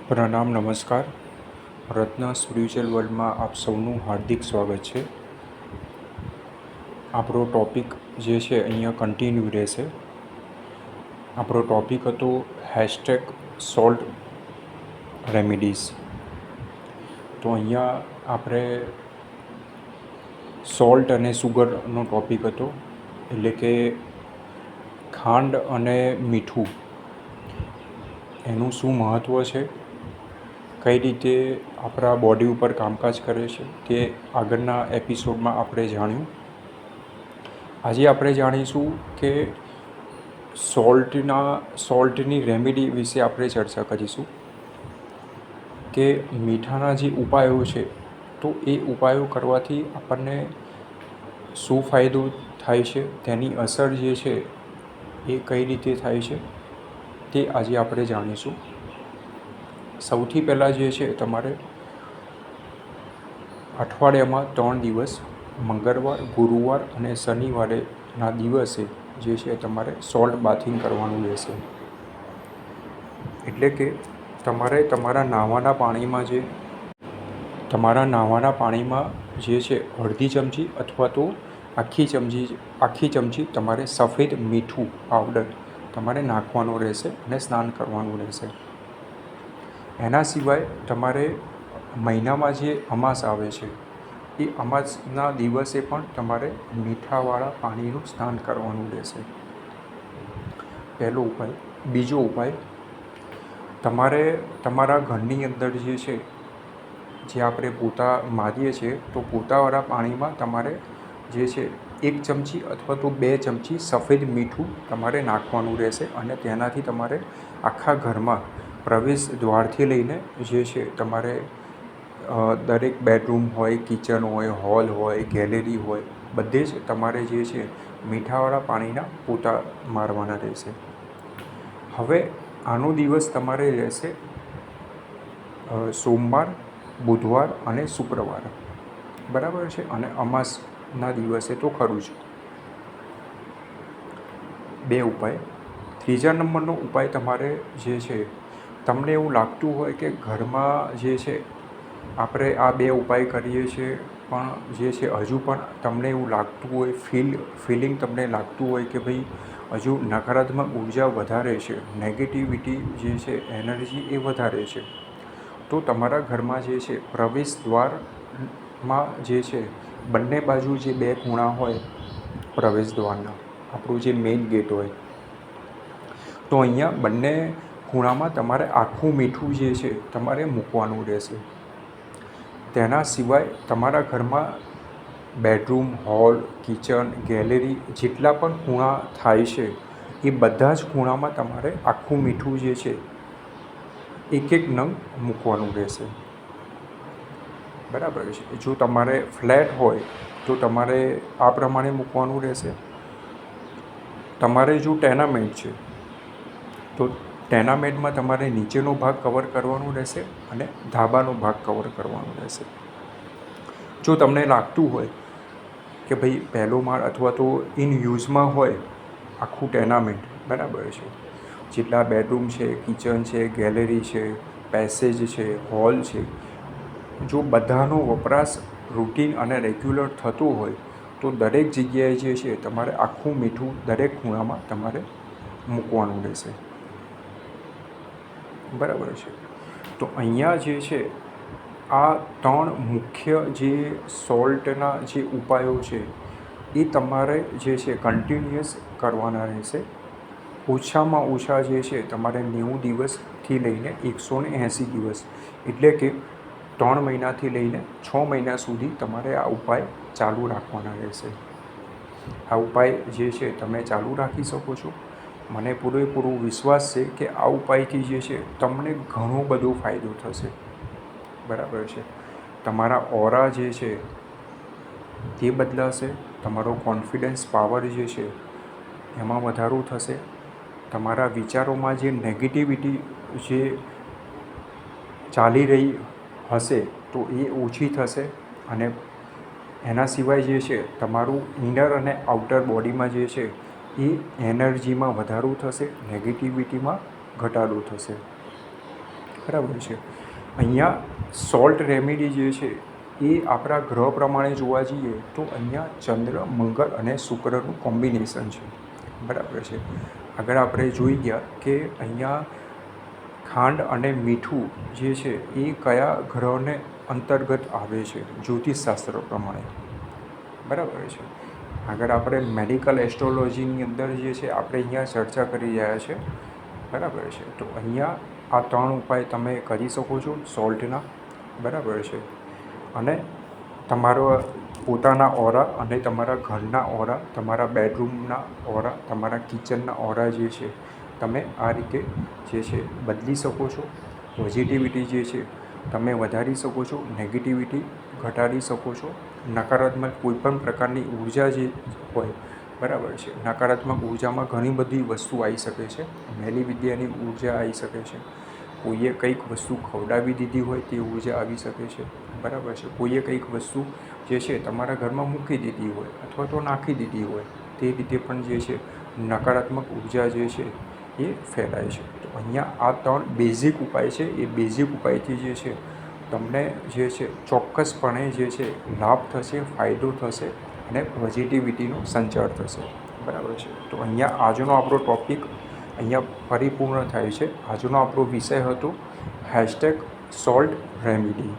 પ્રણામ, નમસ્કાર. રત્ન સ્પિરિચ્યુઅલ વર્લ્ડમાં આપ સૌનું હાર્દિક સ્વાગત છે. આપણો ટૉપિક જે છે અહીંયા કન્ટિન્યુ રહેશે. આપણો ટૉપિક હતો #સોલ્ટ રેમિડીઝ. તો અહીંયા આપણે સોલ્ટ અને સુગરનો ટૉપિક હતો, એટલે કે ખાંડ અને મીઠું એનું શું મહત્ત્વ છે, કઈ રીતે આપણા બોડી ઉપર કામકાજ કરે છે, તે આગળના એપિસોડમાં આપણે જાણ્યું. આજે આપણે જાણીશું કે સોલ્ટની રેમેડી વિશે આપણે ચર્ચા કરીશું કે મીઠાના જે ઉપાયો છે, તો એ ઉપાયો કરવાથી આપણને શું ફાયદો થાય છે, તેની અસર જે છે એ કઈ રીતે થાય છે, તે આજે આપણે જાણીશું. સૌથી પહેલાં જે છે, તમારે અઠવાડિયામાં 3 દિવસ મંગળવાર, ગુરુવાર અને શનિવારેના દિવસે જે છે તમારે સોલ્ટ બાથિંગ કરવાનું રહેશે. એટલે કે તમારે તમારા નાહવાના પાણીમાં જે છે અડધી ચમચી અથવા તો આખી ચમચી તમારે સફેદ મીઠું પાવડર તમારે નાખવાનો રહેશે અને સ્નાન કરવાનું રહેશે. એના સિવાય તમારે મહિનામાં જે અમાસ આવે છે, એ અમાસના દિવસે પણ તમારે મીઠાવાળા પાણીનું સ્નાન કરવાનું રહેશે. પહેલો ઉપાય. બીજો ઉપાય, તમારે તમારા ઘરની અંદર જે છે, જે આપણે પોતા મારીએ છીએ, તો પોતાવાળા પાણીમાં તમારે જે છે 1 ચમચી અથવા તો 2 ચમચી સફેદ મીઠું તમારે નાખવાનું રહેશે અને તેનાથી તમારે આખા ઘરમાં પ્રવેશ દ્વારથી લઈને જે છે તમારે દરેક બેડરૂમ હોય, કિચન હોય, હોલ હોય, ગેલેરી હોય, બધે જ તમારે જે છે મીઠાવાળા પાણીના પોતા મારવાના રહેશે. હવે આનો દિવસ તમારે રહેશે સોમવાર, બુધવાર અને શુક્રવાર, બરાબર છે. અને અમાસના દિવસે તો ખરું જ. 2 ઉપાય. ત્રીજા નંબરનો ઉપાય, તમારે જે છે, તમને એવું લાગતું હોય કે ઘરમાં જે છે આપણે આ 2 ઉપાય કરીએ છીએ, પણ જે છે હજુ પણ તમને એવું લાગતું હોય, ફિલિંગ તમને લાગતું હોય કે ભાઈ હજુ નકારાત્મક ઉર્જા વધારે છે, નેગેટિવિટી જે છે, એનર્જી એ વધારે છે, તો તમારા ઘરમાં જે છે પ્રવેશ દ્વારમાં જે છે બંને બાજુ જે 2 ખૂણા હોય પ્રવેશ દ્વારના, આપણું જે મેઇન ગેટ હોય, તો અહીંયા બંને ખૂણામાં તમારે આખું મીઠું જે છે તમારે મૂકવાનું રહેશે. તેના સિવાય તમારા ઘરમાં બેડરૂમ, હોલ, કિચન, ગેલેરી જેટલા પણ ખૂણા થાય છે, એ બધા જ ખૂણામાં તમારે આખું મીઠું જે છે 1 નંગ મૂકવાનું રહેશે, બરાબર છે. જો તમારે ફ્લેટ હોય તો તમારે આ પ્રમાણે મૂકવાનું રહેશે. તમારે જો ટેનામેન્ટ છે તો ટેનામેન્ટમાં તમારે નીચેનો ભાગ કવર કરવાનો રહેશે અને ધાબાનો ભાગ કવર કરવાનો રહેશે. જો તમને લાગતું હોય કે ભાઈ પહેલો માળ અથવા તો ઇન યુઝમાં હોય આખું ટેનામેન્ટ, બરાબર છે, જેટલા બેડરૂમ છે, કિચન છે, ગેલેરી છે, પેસેજ છે, હોલ છે, જો બધાનો વપરાશ રૂટીન અને રેગ્યુલર થતો હોય તો દરેક જગ્યાએ જે છે તમારે આખું મીઠું દરેક ખૂણામાં તમારે મૂકવાનું રહેશે, બરાબર છે. તો અહીંયા જે છે આ 3 મુખ્ય જે સોલ્ટના જે ઉપાયો છે, એ તમારે જે છે કન્ટિન્યુઅસ કરવાના રહેશે. ઓછામાં ઓછા જે છે તમારે 90 દિવસથી લઈને 180 દિવસ, એટલે કે 3 મહિનાથી લઈને 6 મહિના સુધી તમારે આ ઉપાય ચાલુ રાખવાના રહેશે. આ ઉપાય જે છે તમે ચાલુ રાખી શકો છો. મને પૂરેપૂરો વિશ્વાસ છે કે આ ઉપાયથી જે છે તમને ઘણો બધો ફાયદો થશે, બરાબર છે. તમારા ઓરા જે છે તે બદલાશે, તમારો કોન્ફિડન્સ પાવર જે છે એમાં વધારો થશે, તમારા વિચારોમાં જે નેગેટિવિટી જે ચાલી રહી હશે તો એ ઓછી થશે. અને એના સિવાય જે છે તમારું ઇનર અને આઉટર બોડીમાં જે છે એ એનર્જીમાં વધારો થશે, નેગેટિવિટીમાં ઘટાડો થશે. બરાબર છે. અહીંયા સોલ્ટ રેમેડી જે છે એ આપણા ગ્રહ પ્રમાણે જોવા જઈએ તો અહીંયા ચંદ્ર, મંગળ અને શુક્રનું કોમ્બિનેશન છે. બરાબર છે. આગળ આપણે જોઈ ગયા કે અહીંયા ખાંડ અને મીઠું જે છે એ કયા ગ્રહને અંતર્ગત આવે છે જ્યોતિષશાસ્ત્ર પ્રમાણે. બરાબર છે. આગળ આપણે મેડિકલ એસ્ટ્રોલોજીની અંદર જે છે આપણે અહીંયા ચર્ચા કરી રહ્યા છે. બરાબર છે. તો અહીંયા આ 3 ઉપાય તમે કરી શકો છો સોલ્ટના. બરાબર છે. અને તમારો પોતાના ઓરા અને તમારા ઘરના ઓરા, તમારા બેડરૂમના ઓરા, તમારા કિચનના ઓરા જે છે તમે આ રીતે જે છે બદલી શકો છો. પોઝિટિવિટી જે છે તમે વધારી શકો છો, નેગેટિવિટી ઘટાડી શકો છો. નકારાત્મક કોઈપણ પ્રકારની ઉર્જા જે હોય, બરાબર છે, નકારાત્મક ઉર્જામાં ઘણી બધી વસ્તુ આવી શકે છે. મેલી વિદ્યાની ઉર્જા આવી શકે છે. કોઈએ કંઈક વસ્તુ ખવડાવી દીધી હોય તે ઉર્જા આવી શકે છે. બરાબર છે. કોઈએ કંઈક વસ્તુ જે છે તમારા ઘરમાં મૂકી દીધી હોય અથવા તો નાખી દીધી હોય તે રીતે પણ જે છે નકારાત્મક ઉર્જા જે છે એ ફેલાય છે. તો અહીંયા આ 3 બેઝિક ઉપાય છે. એ બેઝિક ઉપાયથી જે છે તમને જે છે ચોક્કસપણે જે છે લાભ થશે, ફાયદો થશે અને પોઝિટિવિટીનો સંચાર થશે. બરાબર છે. તો અહીંયા આજનો આપણો ટૉપિક અહીંયા પરિપૂર્ણ થાય છે. આજનો આપણો વિષય હતો #સોલ્ટ રેમેડી.